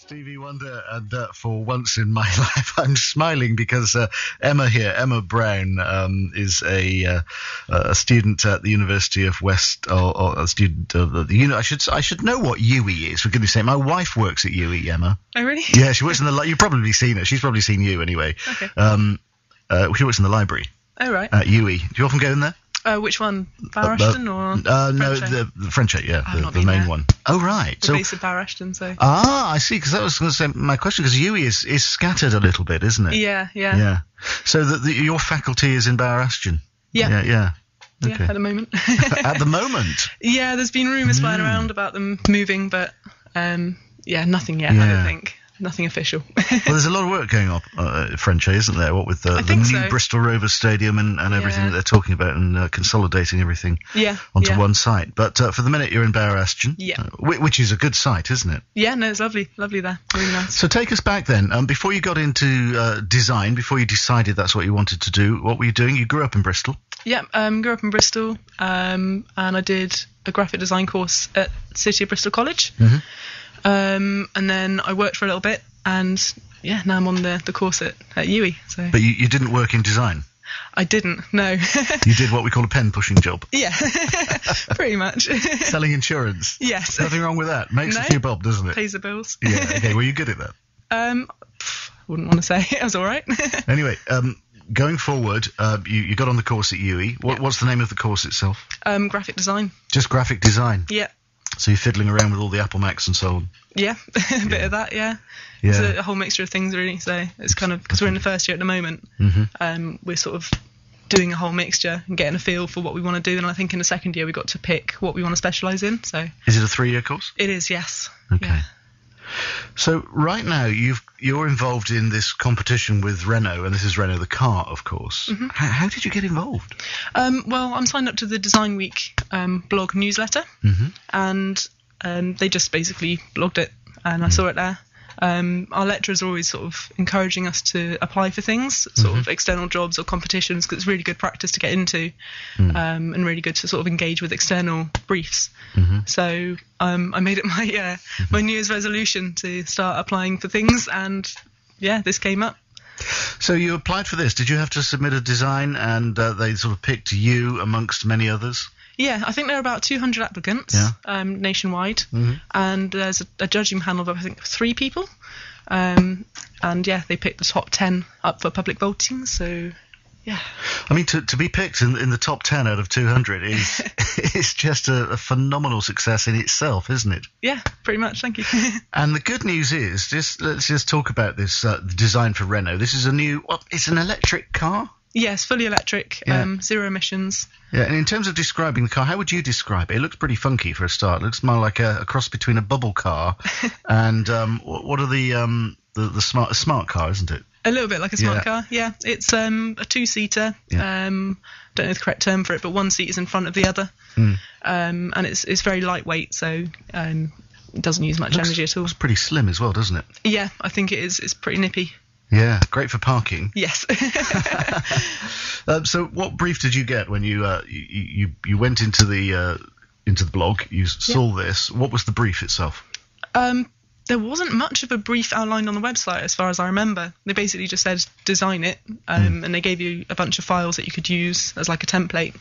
Stevie Wonder, and for once in my life, I'm smiling because Emma Brown, is a student at the University of West, or a student of the I should know what UWE is. For goodness' sake, my wife works at UWE, Emma. Oh, really? Yeah, she works in the. You've probably seen her. She's probably seen you anyway. Okay. She works in the library. Oh, right. At UWE. Do you often go in there? Which one? Barr Ashton or no, the French, yeah, the main one. Oh, right. The base of Barr Ashton, so. Ah, I see, because that was going to say my question, because UWE is scattered a little bit, isn't it? Yeah. So your faculty is in Barr Ashton? Yeah. Yeah. Okay. Yeah, at the moment. At the moment? Yeah, there's been rumours flying around about them moving, but nothing yet, I don't think. Nothing official. Well, there's a lot of work going on at French, isn't there? What with the new Bristol Rovers Stadium and everything that they're talking about, and consolidating everything onto one site. But for the minute, you're in Barr Ashton, which is a good site, isn't it? Yeah, no, it's lovely there, really nice. So take us back then. Before you got into design, before you decided that's what you wanted to do, what were you doing? You grew up in Bristol. Yeah, grew up in Bristol, and I did a graphic design course at City of Bristol College. Mm-hmm. And then I worked for a little bit, and now I'm on the course at UWE. So. But you didn't work in design? I didn't, no. You did what we call a pen pushing job? Yeah, pretty much. Selling insurance? Yes. Nothing wrong with that. Makes a few bob, doesn't it? Pays the bills. Yeah, okay. Were you good at that? Wouldn't want to say. I was all right. Anyway, going forward, you got on the course at UWE. What's the name of the course itself? Graphic design. Just graphic design? Yeah. So you're fiddling around with all the Apple Macs and so on? Yeah, a bit of that, yeah. It's a whole mixture of things, really. So it's kind of, because we're in the first year at the moment, we're sort of doing a whole mixture and getting a feel for what we want to do. And I think in the second year we got to pick what we want to specialise in. So is it a 3-year course? It is, yes. Okay. Yeah. So right now you're involved in this competition with Renault, and this is Renault the car, of course. Mm-hmm. How did you get involved? Well, I'm signed up to the Design Week blog newsletter, and they just basically blogged it, and I saw it there. Our lecturers are always sort of encouraging us to apply for things, sort of external jobs or competitions, because it's really good practice to get into, and really good to sort of engage with external briefs. So I made it my New Year's resolution to start applying for things, and this came up. So you applied for this. Did you have to submit a design, and they sort of picked you amongst many others? Yeah, I think there are about 200 applicants nationwide, and there's a judging panel of, I think, 3 people. And they picked the top 10 up for public voting, so yeah. I mean, to be picked in the top 10 out of 200 is just a phenomenal success in itself, isn't it? Yeah, pretty much, thank you. And the good news is, let's just talk about this design for Renault. This is it's an electric car? Yes, fully electric, 0 emissions. Yeah, and in terms of describing the car, how would you describe it? It looks pretty funky for a start. It looks more like a cross between a bubble car and what are the smart car, isn't it? A little bit like a smart car, yeah. It's a 2-seater. Yeah. Don't know the correct term for it, but one seat is in front of the other. And it's very lightweight, so it doesn't use much energy at all. It's pretty slim as well, doesn't it? Yeah, I think it is. It's pretty nippy. Yeah, great for parking. Yes. So what brief did you get when you went into the blog? You saw this. What was the brief itself? There wasn't much of a brief outlined on the website, as far as I remember. They basically just said design it, and they gave you a bunch of files that you could use as like a template.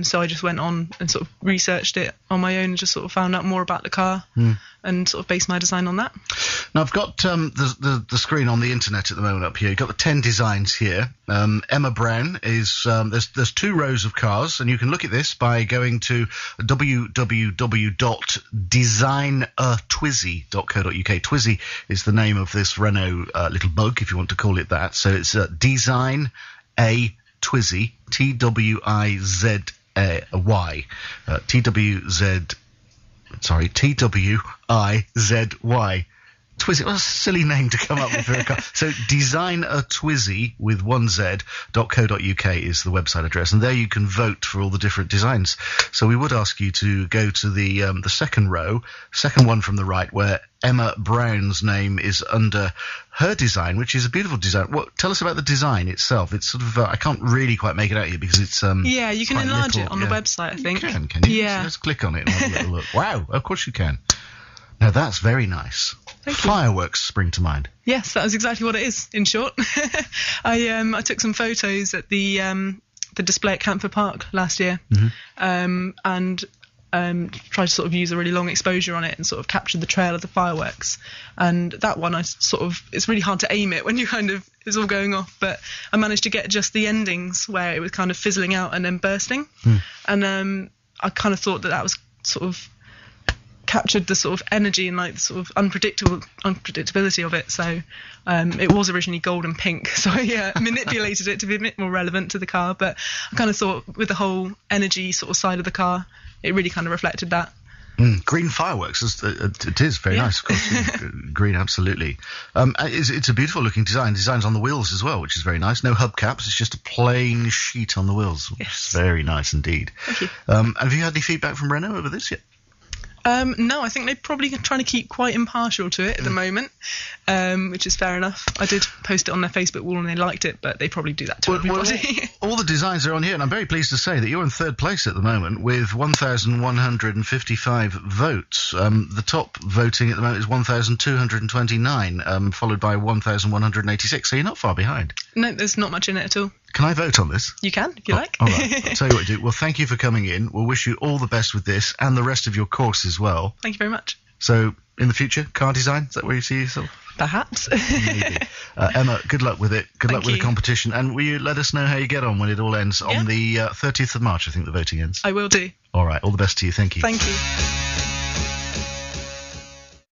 So I just went on and sort of researched it on my own and just sort of found out more about the car and sort of based my design on that. Now I've got the screen on the internet at the moment up here. You've got the 10 designs here. Emma Brown is there's 2 rows of cars, and you can look at this by going to www.designtwizy.co.uk. Twizy is the name of this Renault little bug, if you want to call it that. So it's Design A Twizy, Twizy, Twizy. Twizy, what a silly name to come up with for a car. So designtwizy with 1z.co.uk is the website address, and there you can vote for all the different designs. So we would ask you to go to the second row, second one from the right, where Emma Brown's name is under her design, which is a beautiful design. Tell us about the design itself. It's sort of I can't really quite make it out here because it's yeah, you can enlarge it on the website, I think. Can you? Yeah. So let's click on it and have a little look. Wow, of course you can. Now that's very nice. Thank you. Fireworks spring to mind. Yes, that was exactly what it is, in short. I took some photos at the display at Camphor Park last year, and tried to sort of use a really long exposure on it and sort of capture the trail of the fireworks. And that one, it's really hard to aim it when it's all going off, but I managed to get just the endings where it was kind of fizzling out and then bursting. And I kind of thought that was sort of captured the sort of energy and like the sort of unpredictability of it. So it was originally gold and pink, so I manipulated it to be a bit more relevant to the car, but I kind of thought with the whole energy sort of side of the car, it really kind of reflected that. Green fireworks, it is very nice, of course. Green, absolutely. It's a beautiful looking design. Designs on the wheels as well, which is very nice. No hubcaps, it's just a plain sheet on the wheels. Yes. It's very nice indeed. Thank you. Have you had any feedback from Renault over this yet? No, I think they're probably trying to keep quite impartial to it at the moment, which is fair enough. I did post it on their Facebook wall and they liked it, but they probably do that to everybody. All the designs are on here, and I'm very pleased to say that you're in third place at the moment with 1,155 votes. The top voting at the moment is 1,229, followed by 1,186, so you're not far behind. No, there's not much in it at all. Can I vote on this? You can, if you like. All right. I'll tell you what to do. Well, thank you for coming in. We'll wish you all the best with this and the rest of your course as well. Thank you very much. So, in the future, car design, is that where you see yourself? Perhaps. Maybe. Emma, good luck with it. Good luck with the competition. And will you let us know how you get on when it all ends on the 30th of March, I think the voting ends? I will do. All right. All the best to you. Thank you. Thank you.